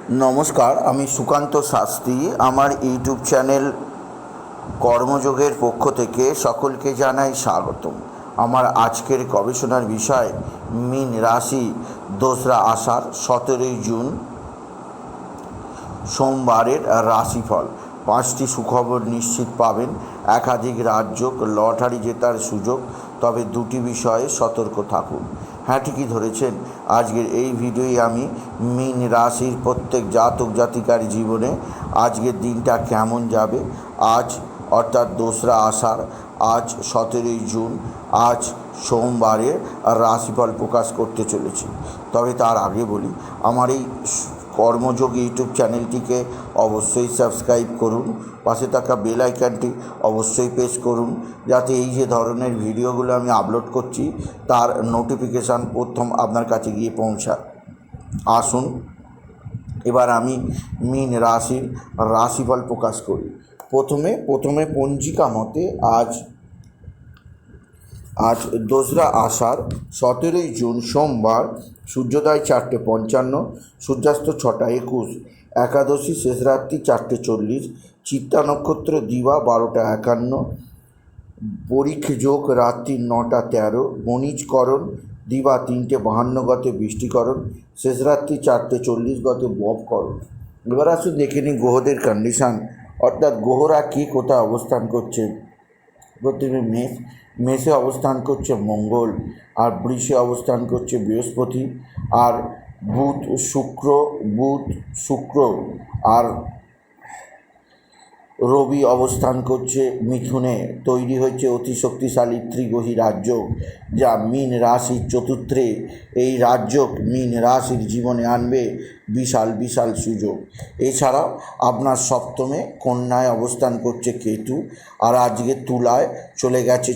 নমস্কার, আমি সুকান্ত শাস্ত্রী। আমার ইউটিউব চ্যানেল কর্মযোগের পক্ষ থেকে সকলকে জানাই স্বাগতম। আমার আজকের গবেষণার বিষয় মীন রাশি, 2রা আষাঢ় 17ই জুন সোমবারের রাশিফল। 5টি সুখবর নিশ্চিত পাবেন, একাধিক রাজযোগ, লটারি জেতার সুযোগ, তবে 2টি বিষয়ে সতর্ক থাকুন। হ্যাঁ, ঠিকই ধরেছেন। আজকের এই ভিডিওয় আমি মীন রাশির প্রত্যেক জাতক জাতিকার জীবনে আজকের দিনটা কেমন যাবে, আজ অর্থাৎ 2রা আষাঢ়, আজ 17ই জুন, আজ সোমবারের রাশিফল প্রকাশ করতে চলেছি। তবে তার আগে বলি, আমার এই কর্মযোগ ইউটিউব চ্যানেলটিকে অবশ্যই সাবস্ক্রাইব করুন, পাশে থাকা বেল আইকনটি অবশ্যই প্রেস করুন, যাতে এই যে ধরনের ভিডিওগুলো আমি আপলোড করছি তার নোটিফিকেশান প্রথম আপনার কাছে গিয়ে পৌঁছায়। আসুন এবার আমি মীন রাশির রাশিফল প্রকাশ করি। প্রথমে পঞ্জিকা মতে আজ 2রা আষাঢ় 17ই জুন সোমবার, সূর্যোদয় 4:55, সূর্যাস্ত 6:21, একাদশী শেষ রাত্রি 4:40, চিত্তা নক্ষত্র দিবা 12:51, বরিখ যোগ রাত্রি 9:13, বণিজকরণ দিবা 3:52 গতে বৃষ্টিকরণ, শেষ রাত্রি 4:40 গতে ববকরণ। এবার আসুন দেখে নিই গ্রহদের কন্ডিশান, অর্থাৎ গ্রহরা কী কোথায় অবস্থান করছে। প্রথমে মেষে অবস্থান করছে মঙ্গল, আর বৃষে অবস্থান করছে বৃহস্পতি, আর বুধ শুক্র আর রবি অবস্থান করছে মিথুনে। তৈরি হয়েছে অতি শক্তিশালী ত্রিগ্রহী রাজযোগ, যা মীন রাশির চতুর্থে। এই রাজযোগ মীন রাশির জীবনে আনবে বিশাল বিশাল সুযোগ। এছাড়াও আপনার সপ্তমে কন্যায় অবস্থান করছে কেতু, আর আজকে তুলায় চলে গেছে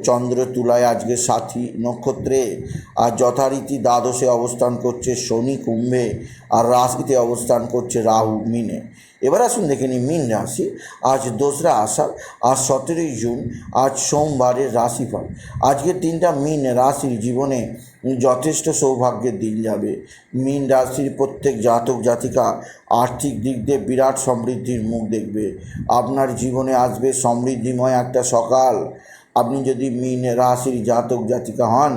চন্দ্র তুলায় আজকে সাথী নক্ষত্রে, আর যথারীতি দ্বাদশে অবস্থান করছে শনি কুম্ভে, আর রাশিতে অবস্থান করছে রাহু মীনে। এবার আসুন দেখে নিই মীন রাশি, আজ 2রা আষাঢ়, আজ 17ই জুন, আজ সোমবারের রাশিফল। আজকের দিনটা মীন রাশির জীবনে যথেষ্ট সৌভাগ্যের দিন যাবে। মীন রাশির প্রত্যেক জাতক জাতিকা আর্থিক দিক দিয়ে বিরাট সমৃদ্ধির মুখ দেখবে। আপনার জীবনে আসবে সমৃদ্ধিময় একটা সকাল। আপনি যদি মীন রাশির জাতক জাতিকা হন,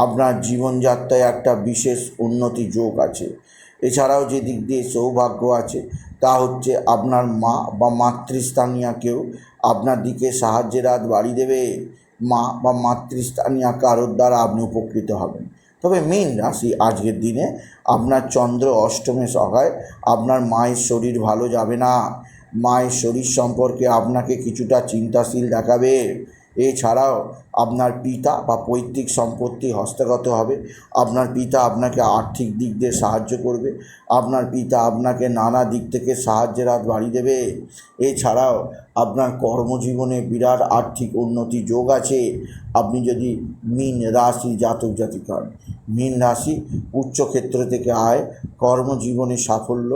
আপনার জীবনযাত্রায় একটা বিশেষ উন্নতি যোগ আছে। এছাড়াও যে দিক দিয়ে সৌভাগ্য আছে তা হচ্ছে আপনার মা বা মাতৃস্থানীয় কেউ আপনার দিকে সাহায্যের হাত বাড়িয়ে দেবে। মা বা মাতৃস্থানীয় কারোর দ্বারা আপনি উপকৃত হবেন। তবে মীন রাশি আজকের দিনে আপনার চন্দ্র অষ্টমে সহায়, আপনার মায়ের শরীর ভালো যাবে না। মায়ের শরীর সম্পর্কে আপনাকে কিছুটা চিন্তাশীল দেখাবে। এছাড়াও আপনার পিতা বা পৈতৃক সম্পত্তি হস্তগত হবে। আপনার পিতা আপনাকে আর্থিক দিক দিয়ে সাহায্য করবে। আপনার পিতা আপনাকে নানা দিক থেকে সাহায্যের হাত বাড়িয়ে দেবে। এছাড়াও আপনার কর্মজীবনে বিরাট আর্থিক উন্নতি যোগ আছে আপনি যদি মীন রাশি জাতক জাতিকা হন। মীন রাশি উচ্চক্ষেত্র থেকে আয়, কর্মজীবনে সাফল্য,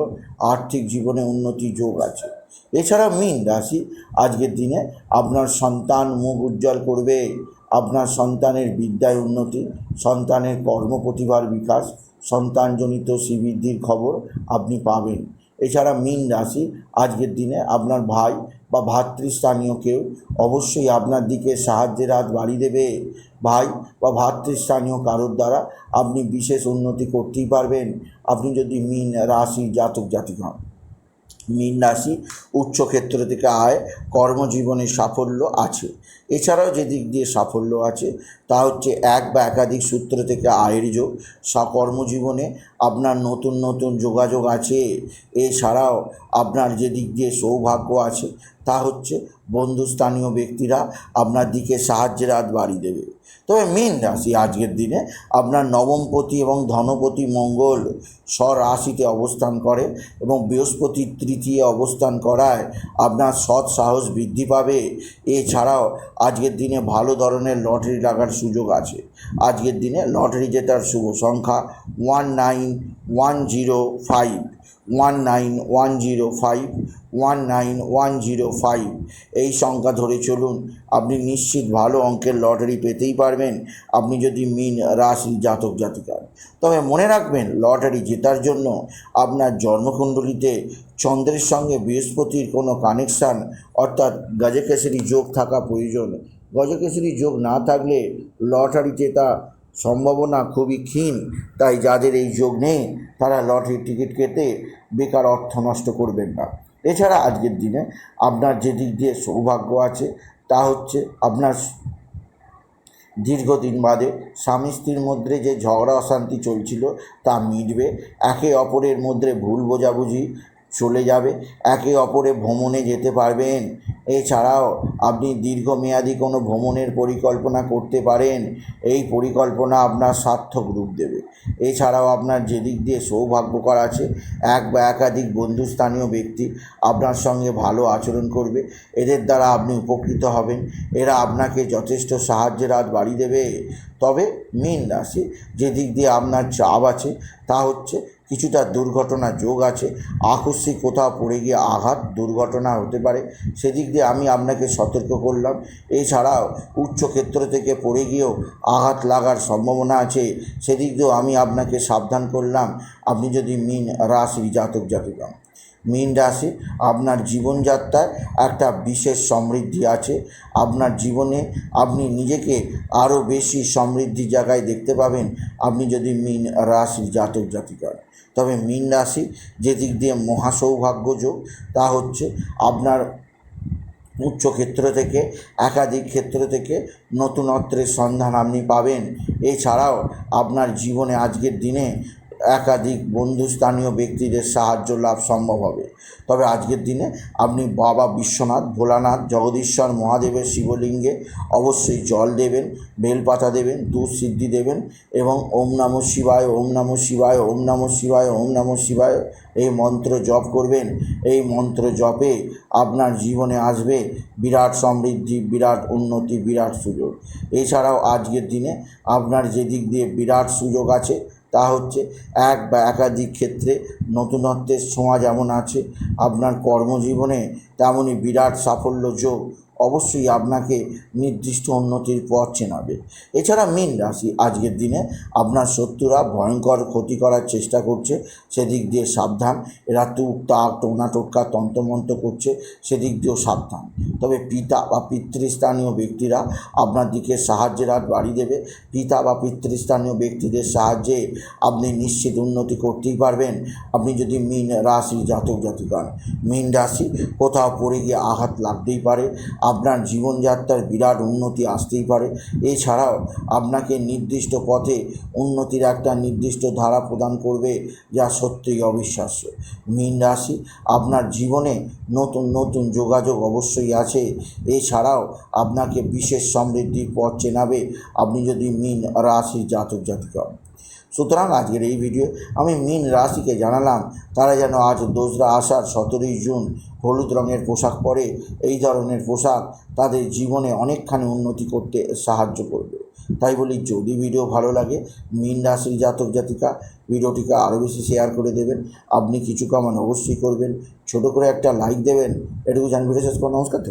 আর্থিক জীবনে উন্নতি যোগ আছে। এছাড়া মীন রাশি আজকের দিনে আপনার সন্তান মুখ উজ্জ্বল করবে। আপনার সন্তানের বিদ্যায় উন্নতি, সন্তানের কর্মপ্রতিভার বিকাশ, সন্তানজনিত শ্রীবৃদ্ধির খবর আপনি পাবেন। এছাড়া মীন রাশি আজকের দিনে আপনার ভাই বা ভাতৃস্থানীয় কেউ অবশ্যই আপনার দিকে সাহায্যের হাত বাড়িয়ে দেবে। ভাই বা ভাতৃস্থানীয় কারোর দ্বারা আপনি বিশেষ উন্নতি করতেই পারবেন, আপনি যদি মীন রাশি জাতক জাতিকা হন। মীন রাশি উচ্চক্ষেত্র থেকে আয়, কর্মজীবনে সাফল্য আছে। এছাড়াও যে দিক দিয়ে সাফল্য আছে তা হচ্ছে এক বা একাধিক সূত্র থেকে আয়ের যোগ। কর্মজীবনে আপনার নতুন নতুন যোগাযোগ আছে। এছাড়াও আপনার যে দিক দিয়ে সৌভাগ্য আছে তা হচ্ছে বন্ধুস্থানীয় ব্যক্তিরা আপনার দিকে সাহায্যের হাত বাড়িয়ে দেবে। তবে মীন রাশি আজকের দিনে আপনার নবমপতি এবং ধনপতি মঙ্গল স্বরাশিতে অবস্থান করে এবং বৃহস্পতি তৃতীয় অবস্থান করায় আপনার সৎ সাহস বৃদ্ধি পাবে। এছাড়াও আজকের দিনে ভালো ধরনের লটারি লাগার সুযোগ আছে। আজকের দিনে লটারি জেতার শুভ সংখ্যা 19105, 191051919105 19105 এই সংখ্যা ধরে চলুন। আপনি নিশ্চিত ভালো অঙ্কের লটারি পেতেই পারবেন আপনি যদি মীন রাশির জাতক জাতিকা। তবে মনে রাখবেন, লটারি জেতার জন্য আপনার জন্মকুণ্ডলিতে চন্দ্রের সঙ্গে বৃহস্পতির কোনো কানেকশান অর্থাৎ গজকেশরী যোগ থাকা প্রয়োজন। গজকেশরী যোগ না থাকলে লটারি জেতা সম্ভাবনা খুবই ক্ষীণ। তাই যাদের এই যোগ নেই তারা লটারির টিকিট কেটে বেকার অর্থ নষ্ট করবেন না। এছাড়া আজকের দিনে আপনার যে দিক দিয়ে সৌভাগ্য আছে তা হচ্ছে আপনার দীর্ঘদিন বাদে স্বামী স্ত্রীর মধ্যে যে ঝগড়া অশান্তি চলছিল তা মিটবে। একে অপরের মধ্যে ভুল বোঝাবুঝি চলে যাবে, একে অপরে ভ্রমণে যেতে পারবেন। এছাড়াও আপনি দীর্ঘমেয়াদী কোনো ভ্রমণের পরিকল্পনা করতে পারেন, এই পরিকল্পনা আপনার সার্থক রূপ দেবে। এছাড়াও আপনার যে দিক দিয়ে সৌভাগ্যকর আছে, এক বা একাধিক বন্ধুস্থানীয় ব্যক্তি আপনার সঙ্গে ভালো আচরণ করবে, এদের দ্বারা আপনি উপকৃত হবেন। এরা আপনাকে যথেষ্ট সাহায্যের হাত বাড়িয়ে দেবে। তবে মীন রাশি যে দিক দিয়ে আপনার চাপ আছে তা হচ্ছে কিছুটা দুর্ঘটনা যোগ আছে। আকস্মিক কোথাও পড়ে গিয়ে আঘাত দুর্ঘটনা হতে পারে, সেদিক দিয়ে আমি আপনাকে সতর্ক করলাম। এছাড়াও উচ্চক্ষেত্র থেকে পড়ে গিয়েও আঘাত লাগার সম্ভাবনা আছে, সেদিক দিয়েও আমি আপনাকে সাবধান করলাম আপনি যদি মীন রাশির জাতক জাতিকা। মীন রাশি আপনার জীবনযাত্রায় একটা বিশেষ সমৃদ্ধি আছে। আপনার জীবনে আপনি নিজেকে আরও বেশি সমৃদ্ধির জায়গায় দেখতে পাবেন আপনি যদি মীন রাশির জাতক জাতিকা। তবে মীন রাশি যে দিক দিয়ে মহাসৌভাগ্য যোগ তা হচ্ছে আপনার উচ্চক্ষেত্র থেকে একাধিক ক্ষেত্র থেকে নতুনত্বের সন্ধান আপনি পাবেন। এছাড়াও আপনার জীবনে আজকের দিনে একাধিক বন্ধুস্থানীয় ব্যক্তিদের সাহায্য লাভ সম্ভব হবে। তবে আজকের দিনে আপনি বাবা বিশ্বনাথ, ভোলানাথ, জগদীশ্বর মহাদেবের শিবলিঙ্গে অবশ্যই জল দেবেন, বেলপাতা দেবেন, দুধ সিদ্ধি দেবেন এবং ওম নমঃ শিবায়, ওম নমঃ শিবায়, ওম নমঃ শিবায়, ওম নমঃ শিবায় এই মন্ত্র জপ করবেন। এই মন্ত্র জপে আপনার জীবনে আসবে বিরাট সমৃদ্ধি, বিরাট উন্নতি, বিরাট সুযোগ। এছাড়াও আজকের দিনে আপনার যে দিক দিয়ে বিরাট সুযোগ আছে তা হচ্ছে এক বা একাধিক ক্ষেত্রে নতুনত্বের ছোঁয়া যেমন আছে, আপনার কর্মজীবনে তেমনই বিরাট সাফল্য যোগ অবশ্যই আপনাকে নির্দিষ্ট উন্নতির পথ চেনাবে। এছাড়া মীন রাশি আজকের দিনে আপনার শত্রুরা ভয়ঙ্কর ক্ষতি করার চেষ্টা করছে, সেদিক দিয়ে সাবধান। এরা তুক তাক টোনা টোটকা তন্ত্রমন্ত্র করছে, সেদিক দিয়েও সাবধান। তবে পিতা বা পিতৃস্থানীয় ব্যক্তিরা আপনার দিকে সাহায্যের হাত বাড়িয়ে দেবে। পিতা বা পিতৃস্থানীয় ব্যক্তিদের সাহায্যে আপনি নিশ্চিত উন্নতি করতেই পারবেন আপনি যদি মীন রাশির জাতক জাতিকা। মীন রাশি কোথাও পড়ে গিয়ে আঘাত লাগতেই পারে, আপনার জীবনযাত্রার বিরাট উন্নতি আসতেই পারে। এছাড়াও আপনাকে নির্দিষ্ট পথে উন্নতির একটা নির্দিষ্ট ধারা প্রদান করবে যা সত্যিই অবিশ্বাস্য। মীন রাশি আপনার জীবনে নতুন নতুন যোগাযোগ অবশ্যই আছে। এছাড়াও আপনাকে বিশেষ সমৃদ্ধির পথ চেনাবে আপনি যদি মীন রাশির জাতক জাতিকা। সুতরাং আজকের এই ভিডিও আমি মীন রাশিকে জানালাম তারা যেন আজ 2রা আষাঢ় 17ই জুন হলুদ রঙের পোশাক পরে। এই ধরনের পোশাক তাদের জীবনে অনেকখানি উন্নতি করতে সাহায্য করবে। তাই বলি, যদি ভিডিও ভালো লাগে মীন রাশির জাতক জাতিকা ভিডিওটিকে আরও বেশি শেয়ার করে দেবেন। আপনি কিছু কামান অবশ্যই করবেন, ছোটো করে একটা লাইক দেবেন। এটুকু জানি ভিডিও শেষ করে নমস্কার।